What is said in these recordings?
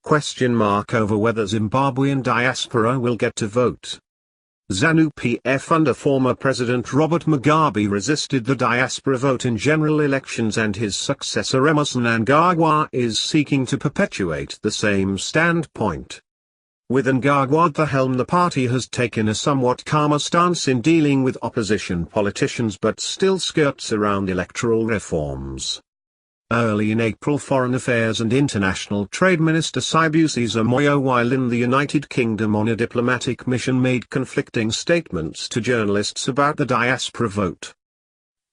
over whether Zimbabwean diaspora will get to vote. Zanu-PF under former President Robert Mugabe resisted the diaspora vote in general elections, and his successor Emmerson Mnangagwa is seeking to perpetuate the same standpoint. With Mnangagwa at the helm, the party has taken a somewhat calmer stance in dealing with opposition politicians but still skirts around electoral reforms. Early in April, Foreign Affairs and International Trade Minister Sibusiso Moyo, while in the United Kingdom on a diplomatic mission, made conflicting statements to journalists about the diaspora vote.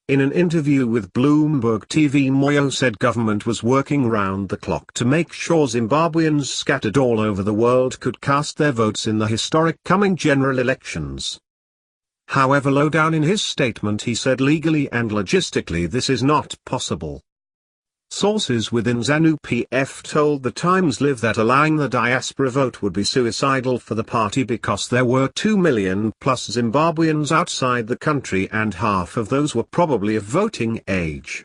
In an interview with Bloomberg TV, Moyo said government was working round the clock to make sure Zimbabweans scattered all over the world could cast their votes in the historic coming general elections. However, low down in his statement he said legally and logistically this is not possible. Sources within Zanu-PF told the Times Live that allowing the diaspora vote would be suicidal for the party because there were 2 million plus Zimbabweans outside the country and half of those were probably of voting age.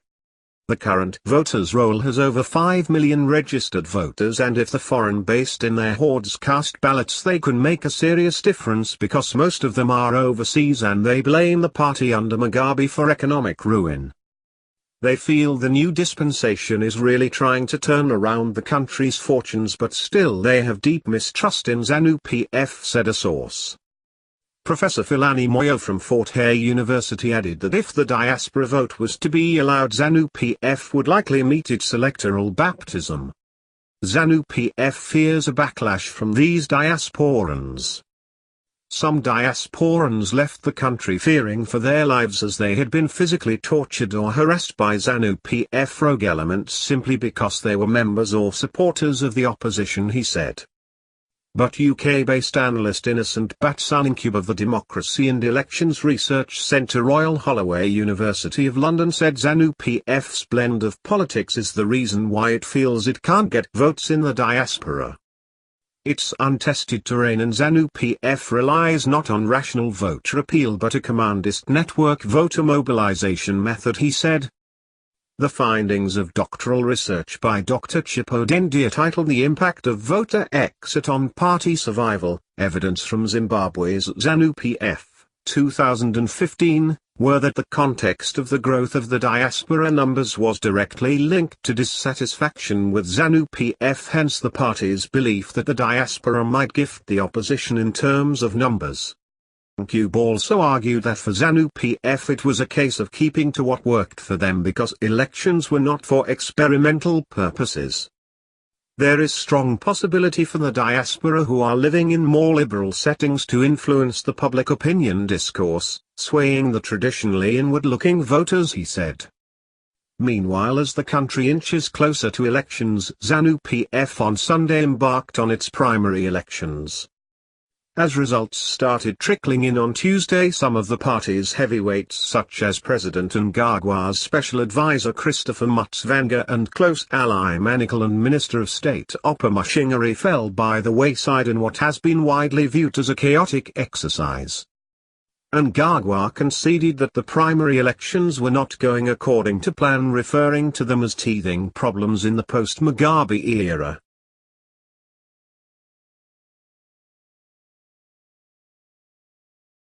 The current voters' roll has over 5 million registered voters, and if the foreign based in their hordes cast ballots they can make a serious difference because most of them are overseas, and they blame the party under Mugabe for economic ruin. They feel the new dispensation is really trying to turn around the country's fortunes, but still they have deep mistrust in Zanu-PF, said a source. Professor Philani Moyo from Fort Hare University added that if the diaspora vote was to be allowed, Zanu-PF would likely meet its electoral baptism. Zanu-PF fears a backlash from these diasporans. Some diasporans left the country fearing for their lives as they had been physically tortured or harassed by Zanu-PF rogue elements simply because they were members or supporters of the opposition, he said. But UK-based analyst Innocent Batsalinkyub of the Democracy and Elections Research Centre, Royal Holloway, University of London, said Zanu-PF's blend of politics is the reason why it feels it can't get votes in the diaspora. It's untested terrain, and Zanu-PF relies not on rational voter appeal but a commandist network voter mobilization method, he said. The findings of doctoral research by Dr. Chipo Dendia, titled The Impact of Voter Exit on Party Survival, Evidence from Zimbabwe's Zanu-PF, 2015, were that the context of the growth of the diaspora numbers was directly linked to dissatisfaction with Zanu-PF, hence the party's belief that the diaspora might gift the opposition in terms of numbers. Cube also argued that for Zanu-PF it was a case of keeping to what worked for them because elections were not for experimental purposes. There is strong possibility for the diaspora who are living in more liberal settings to influence the public opinion discourse, swaying the traditionally inward-looking voters, he said. Meanwhile, as the country inches closer to elections, Zanu-PF on Sunday embarked on its primary elections. As results started trickling in on Tuesday, some of the party's heavyweights such as President Mnangagwa's special advisor Christopher Mutsvanga and close ally Manical and Minister of State Opa Mashingery fell by the wayside in what has been widely viewed as a chaotic exercise. Mnangagwa conceded that the primary elections were not going according to plan, referring to them as teething problems in the post-Mugabe era.